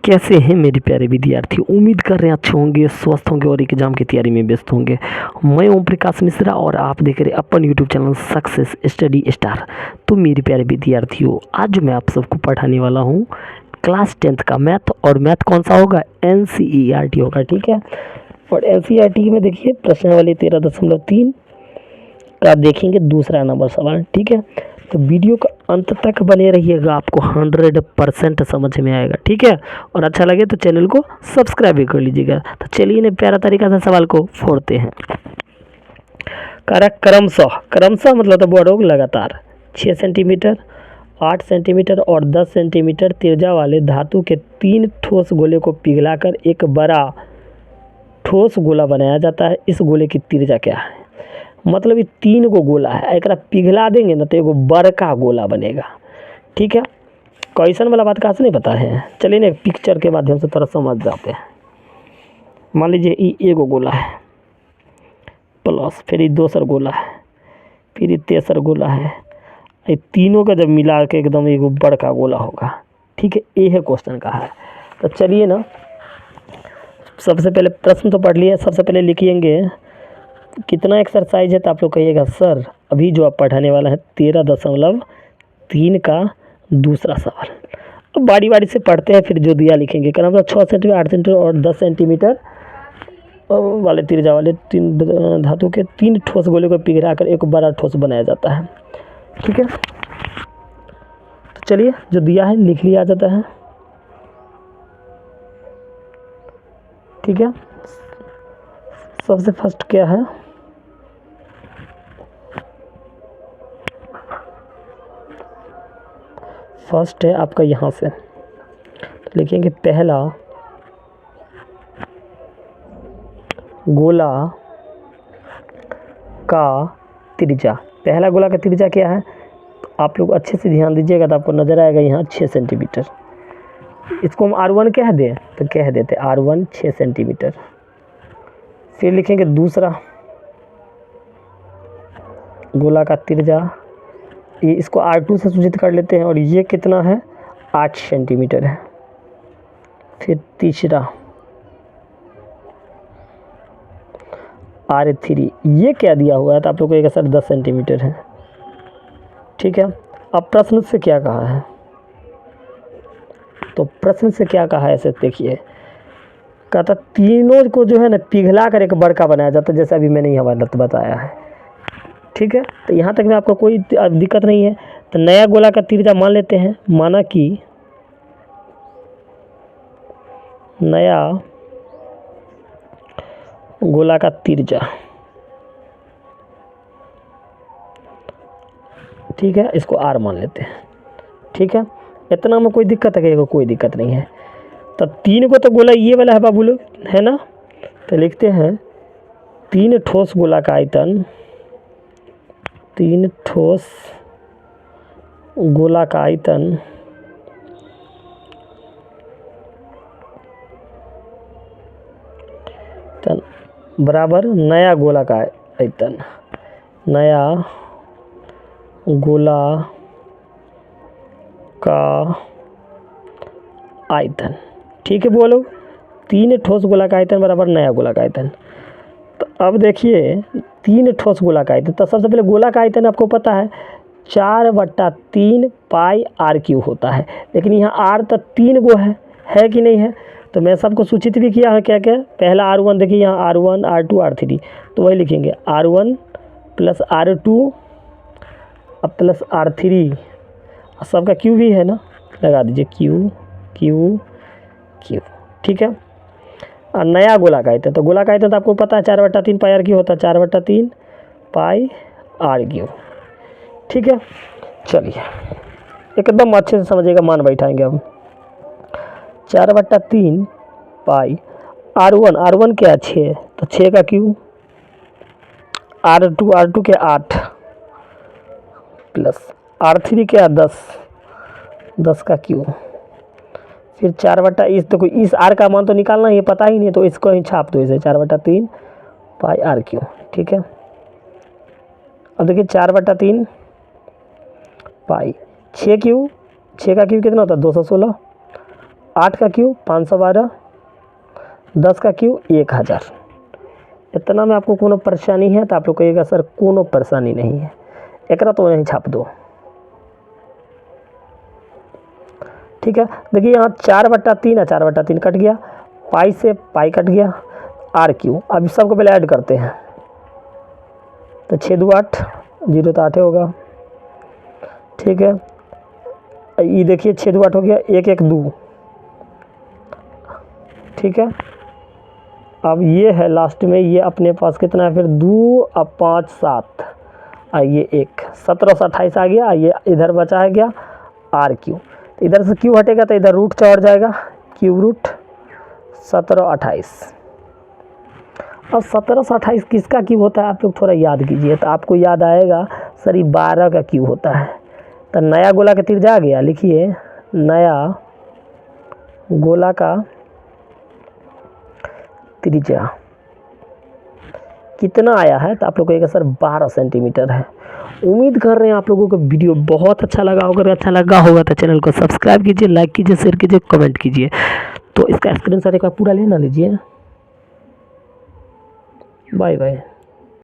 कैसे हैं मेरे प्यारे विद्यार्थी। उम्मीद कर रहे हैं अच्छे होंगे, स्वस्थ होंगे और एग्जाम की तैयारी में व्यस्त होंगे। मैं ओम प्रकाश मिश्रा और आप देख रहे हैं अपन YouTube channel success study star. तो मेरे प्यारे विद्यार्थियों, आज मैं आप सबको पढ़ाने वाला हूँ क्लास 10th का मैथ। और मैथ कौन सा होगा? NCERT होगा, ठीक है। और NCERT में देखिए प्रश्नावली 13.3 का देखेंगे दूसरा नंबर सवाल, ठीक है। तो वीडियो का अंत तक बने रहिएगा, आपको 100% समझ में आएगा, ठीक है। और अच्छा लगे तो चैनल को सब्सक्राइब भी कर लीजिएगा। तो चलिए ने प्यारा तरीका से सवाल को फोड़ते हैं। क्रमशः क्रमशः मतलब तो वर्ड लगातार 6 सेंटीमीटर, 8 सेंटीमीटर और 10 सेंटीमीटर त्रिज्या वाले धातु के 3 ठोस गोले को पिघलाकर एक बड़ा ठोस गोला बनाया जाता है। इस गोले की त्रिज्या क्या है? मतलब ये 3 गो गोला है, एक पिघला देंगे ना तो एगो बड़का गोला बनेगा, ठीक है। क्वेश्चन वाला बात कहाँ से नहीं पता है, चलिए ना एक पिक्चर के माध्यम से थोड़ा समझ जाते हैं। मान लीजिए ये एगो गोला है, प्लस फिर ये दूसरा गोला है, फिर ये तीसरा गोला है। ये तीनों का जब मिला के एकदम एगो बड़का गोला होगा, ठीक है। ये है क्वेश्चन का है। तो चलिए ना सबसे पहले प्रश्न तो पढ़ लिए, सबसे पहले लिखिएंगे कितना एक्सरसाइज है। तो आप लोग कहिएगा सर अभी जो आप पढ़ाने वाला है 13.3 का दूसरा सवाल। अब बारी बारी से पढ़ते हैं, फिर जो दिया लिखेंगे। क्या मतलब 6 सेंटीमीटर, 8 सेंटीमीटर और 10 सेंटीमीटर वाले त्रिज्या वाले 3 धातु के 3 ठोस गोले को पिघला कर एक बड़ा ठोस बनाया जाता है, ठीक है। तो चलिए जो दिया है लिख लिया जाता है, ठीक है। सबसे फर्स्ट क्या है? फर्स्ट है आपका यहाँ से तो लिखेंगे पहला गोला का त्रिज्या। पहला गोला का त्रिज्या क्या है? आप लोग अच्छे से ध्यान दीजिएगा तो आपको नज़र आएगा यहाँ 6 सेंटीमीटर। इसको हम R1 कह दें तो कह देते R1 6 सेंटीमीटर। फिर लिखेंगे दूसरा गोला का त्रिज्या, ये इसको R2 से सूचित कर लेते हैं और ये कितना है? 8 सेंटीमीटर है। फिर तीसरा R3, ये क्या दिया हुआ है? तो आप लोग को एक सर 10 सेंटीमीटर है, ठीक है। अब प्रश्न से क्या कहा है? तो प्रश्न से क्या कहा है ऐसे देखिए, कहता तीनों को जो है ना पिघला कर एक बड़का बनाया जाता है, जैसे अभी मैंने यहाँ बताया है, ठीक है। तो यहाँ तक में आपको कोई दिक्कत नहीं है। तो नया गोला का त्रिज्या मान लेते हैं, माना कि नया गोला का त्रिज्या, ठीक है, इसको R मान लेते हैं, ठीक है। इतना में कोई दिक्कत है? कोई दिक्कत नहीं है। तो 3 को तो गोला ये वाला है बाबू लोग, है ना। तो लिखते हैं 3 ठोस गोला का आयतन, 3 ठोस गोला का आयतन बराबर नया गोला का आयतन, नया गोला का आयतन, ठीक है। बोलो 3 ठोस गोला का आयतन बराबर नया गोला का आयतन। तो अब देखिए 3 ठोस गोला का आयतन, तो सबसे पहले गोला का आयतन आपको पता है 4/3 पाई R³ होता है। लेकिन यहाँ R तो 3 गो है कि नहीं है? तो मैं सबको सूचित भी किया है क्या क्या। पहला R1 देखिए, यहाँ R1 R2 R3, तो वही लिखेंगे R1 plus R2 plus R3, सबका Q भी है ना, लगा दीजिए Q Q Q, ठीक है। और नया गोला का आयतन, तो गोला का आयतन तो आपको पता है 4/3 पाई R³ होता है, 4/3 पाई R³, ठीक है। चलिए एकदम अच्छे से समझिएगा, मान बैठाएंगे हम। 4/3 पाई R1 क्या है? 6, तो 6 का Q, R2 क्या 8 प्लस R3 क्या 10 का Q, फिर 4/, तो इस R का मान तो निकालना ही पता ही नहीं, तो इसको ही छाप दो इसे 4/3 पाई R³, ठीक है। अब देखिए 4/3 पाई 6 का Q कितना होता है? 216 8 का क्यूब 512, 10 का क्यूब 1000। इतना में आपको कोनो परेशानी है तो आप लोग कहिएगा सर कोनो परेशानी नहीं है, एकरा तो नहीं छाप दो। ठीक है, देखिए यहाँ 4/3 है, 4/3 कट गया, पाई से पाई कट गया, आर क्यू। अब सबको पहले ऐड करते हैं, तो 6 2 8, 0 तो 8 होगा। ठीक है, ये देखिए 6 2 8 हो गया, 1 1 2। ठीक है, अब ये है लास्ट में, ये अपने पास कितना है फिर 2 अब 5 7, ये 1 17 से 28 आ गया। ये इधर बचा है गया आर क्यू, तो इधर से क्यू हटेगा तो इधर रूट चढ़ जाएगा, क्यूब रूट 17 28। अब 17 से 28 किसका क्यूब होता है आप लोग थोड़ा याद कीजिए, तो आपको याद आएगा सर ये 12 का क्यूब होता है। तो नया गोला का त्रिज्या आ गया, लिखिए नया गोला का त्रिज्या कितना आया है, तो आप लोग कहेगा सर 12 सेंटीमीटर है। उम्मीद कर रहे हैं आप लोगों को वीडियो बहुत अच्छा लगा होगा। अगर अच्छा लगा होगा तो चैनल को सब्सक्राइब कीजिए, लाइक कीजिए, शेयर कीजिए, कमेंट कीजिए। तो इसका स्क्रीनशॉट एक बार पूरा लेना लीजिए। Bye bye.